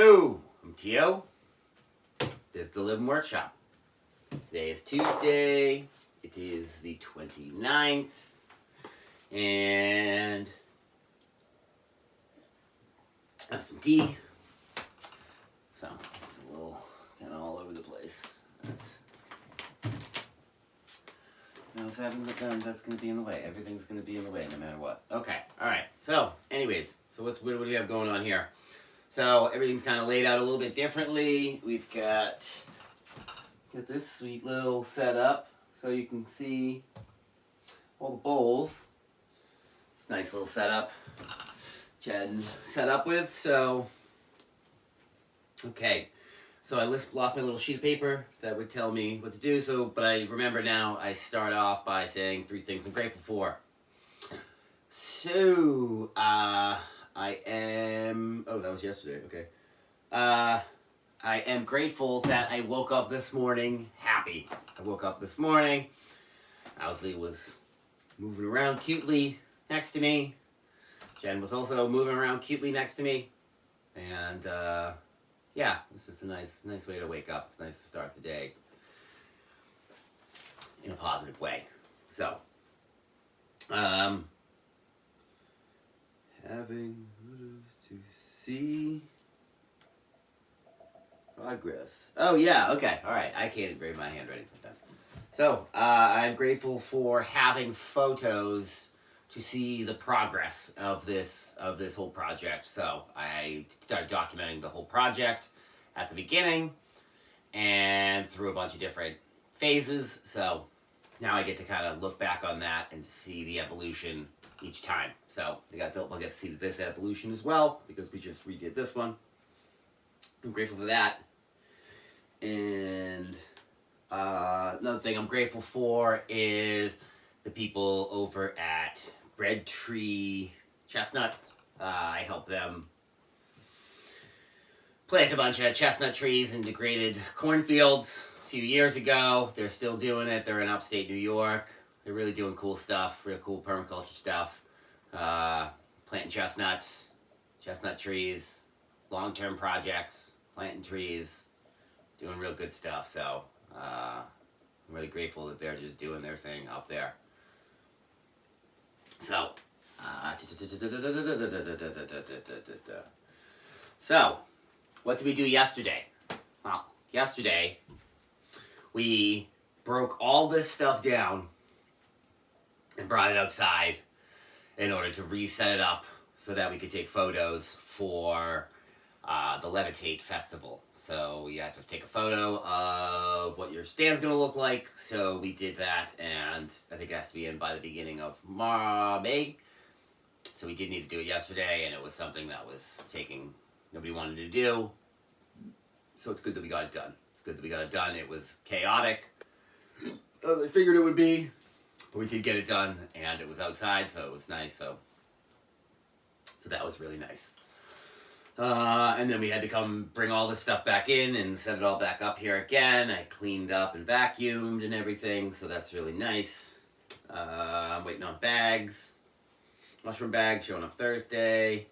Hello, I'm Tio. This is the Living Workshop. Today is Tuesday. It is the 29th. And I have some tea. So this is a little kind of all over the place. That's going to be in the way. Everything's going to be in the way no matter what. Okay, alright. So, anyways, what do we have going on here? So, everything's kind of laid out a little bit differently. We've got this sweet little setup so you can see all the bowls. It's a nice little setup Jen set up with. So, okay. So I lost my little sheet of paper that would tell me what to do. But I remember now. I start off by saying 3 things I'm grateful for. So I am. Oh, that was yesterday. Okay. I am grateful that I woke up this morning happy. I woke up this morning. Owsley was moving around cutely next to me. Jen was also moving around cutely next to me, and. Yeah, it's just a nice way to wake up. It's nice to start the day in a positive way. So, having to see progress. Oh yeah, okay, all right. I can't read my handwriting sometimes. So, I'm grateful for having photos to see the progress of this whole project. So I started documenting the whole project at the beginning and through a bunch of different phases. So now I get to kind of look back on that and see the evolution each time. So we'll get to see this evolution as well because we just redid this one. I'm grateful for that. And another thing I'm grateful for is the people over at Red Tree Chestnut. I helped them plant a bunch of chestnut trees in degraded cornfields a few years ago. They're still doing it. They're in upstate New York. They're really doing cool stuff, real cool permaculture stuff. Planting chestnuts, chestnut trees, long-term projects, planting trees, doing real good stuff. So I'm really grateful that they're just doing their thing up there. So, what did we do yesterday? Well, yesterday, we broke all this stuff down and brought it outside in order to reset it up so that we could take photos for the Levitate Festival. So you have to take a photo of what your stand's going to look like. So we did that, and I think it has to be in by the beginning of May. So we did need to do it yesterday, and it was something that was nobody wanted to do. So it's good that we got it done. It was chaotic, as I figured it would be, but we did get it done, and it was outside, so it was nice. So that was really nice. And then we had to come bring all this stuff back in and set it all back up here again. I cleaned up and vacuumed and everything, so that's really nice. I'm waiting on bags. Mushroom bags showing up Thursday.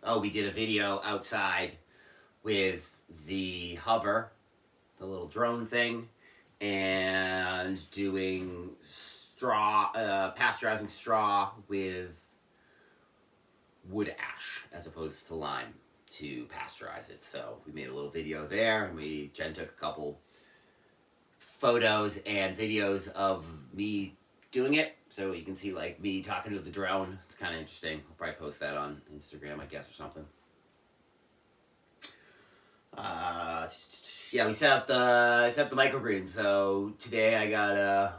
Oh, we did a video outside with the hover, the little drone thing, and doing straw, pasteurizing straw with wood ash as opposed to lime to pasteurize it. So we made a little video there, and Jen took a couple photos and videos of me doing it, so you can see like me talking to the drone. It's kind of interesting. I'll probably post that on Instagram, I guess, or something. Yeah, we set up the microgreens. So today I gotta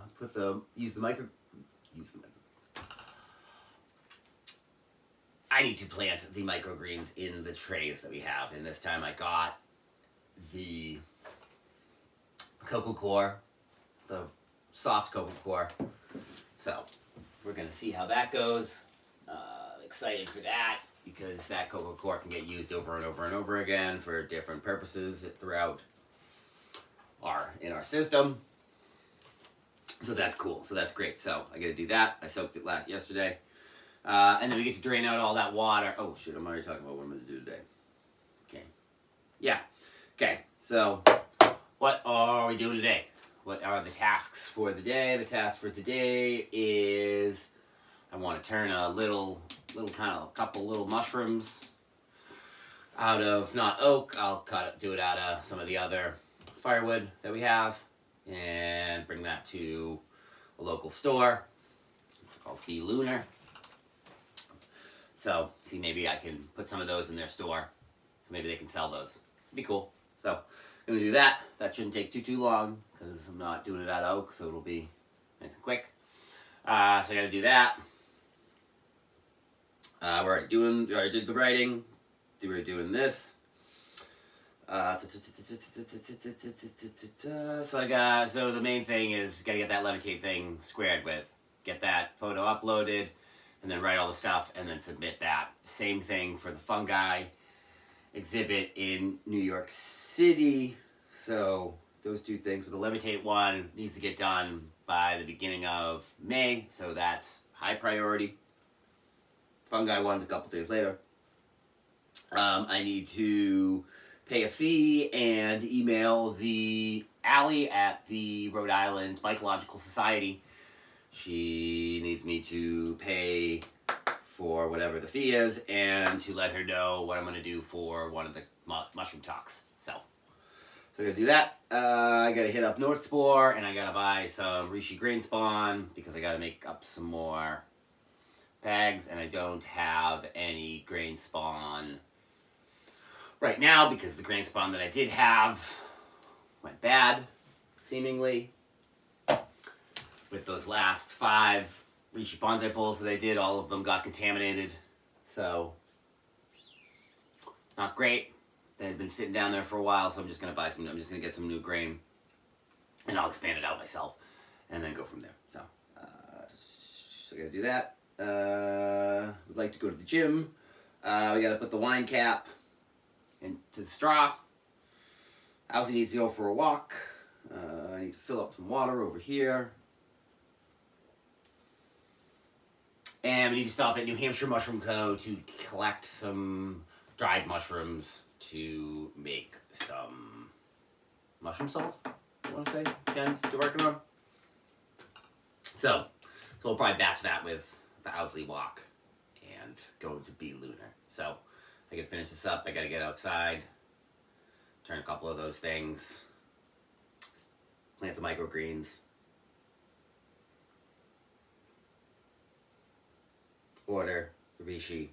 use the microgreens. I need to plant the microgreens in the trays that we have, and this time I got the cocoa coir, so soft cocoa coir. So we're gonna see how that goes. Excited for that because that cocoa coir can get used over and over and over again for different purposes throughout in our system. So that's cool. So that's great. So I got to do that. I soaked it yesterday. And then we get to drain out all that water. Oh shit, I'm already talking about what I'm going to do today. Okay. Yeah. Okay, so what are we doing today? What are the tasks for the day? The task for today is I want to turn a couple little mushrooms out of, not oak, I'll do it out of some of the other firewood that we have and bring that to a local store called Be Lunar. So, see, maybe I can put some of those in their store. So maybe they can sell those. It'd be cool. So, I'm going to do that. That shouldn't take too long because I'm not doing it out of oak, so it'll be nice and quick. So I got to do that. We already did the writing. We're doing this. So the main thing is got to get that levitate thing squared with. Get that photo uploaded, and then write all the stuff, and then submit that. Same thing for the fungi exhibit in New York City. So those two things. But the levitate one needs to get done by the beginning of May, so that's high priority. Fungi one's a couple days later. I need to pay a fee and email the Allie at the Rhode Island Mycological Society. She needs me to pay for whatever the fee is and to let her know what I'm going to do for one of the mushroom talks. So I got to do that. I got to hit up North Spore and I got to buy some reishi grain spawn because I got to make up some more bags, and I don't have any grain spawn right now because the grain spawn that I did have went bad, seemingly. With those last 5 reishi bonsai pulls that I did, all of them got contaminated. So, not great. They had been sitting down there for a while, so I'm just going to get some new grain, and I'll expand it out myself, and then go from there. So I got to do that. Would like to go to the gym. We got to put the wine cap into the straw. Owsie needs to go for a walk. I need to fill up some water over here. And we need to stop at New Hampshire Mushroom Co. to collect some dried mushrooms to make some mushroom salt, I want to say, Jen's working on. So we'll probably batch that with the Owsley walk and go to Be Lunar. So I gotta finish this up. I gotta get outside, turn a couple of those things, plant the microgreens, order the reishi,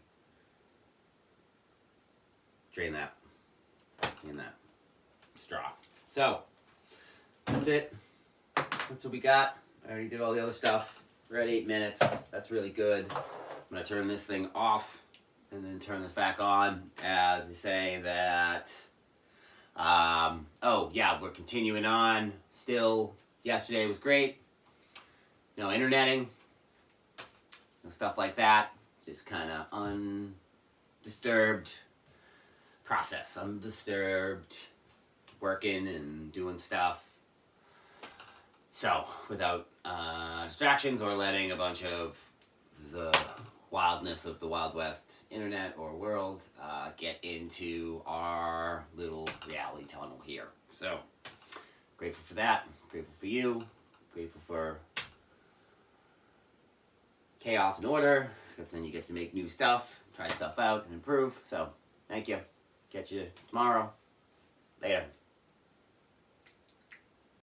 drain that in that straw. So that's it. That's what we got. I already did all the other stuff. We're at 8 minutes. That's really good. I'm going to turn this thing off and then turn this back on as I say that, oh yeah, we're continuing on still. Yesterday was great. Interneting, stuff like that. Just kind of undisturbed process, undisturbed working and doing stuff. So, without distractions or letting a bunch of the wildness of the Wild West internet or world get into our little reality tunnel here. So, grateful for that. Grateful for you. Grateful for chaos and order, because then you get to make new stuff, try stuff out, and improve. So, thank you. Catch you tomorrow. Later.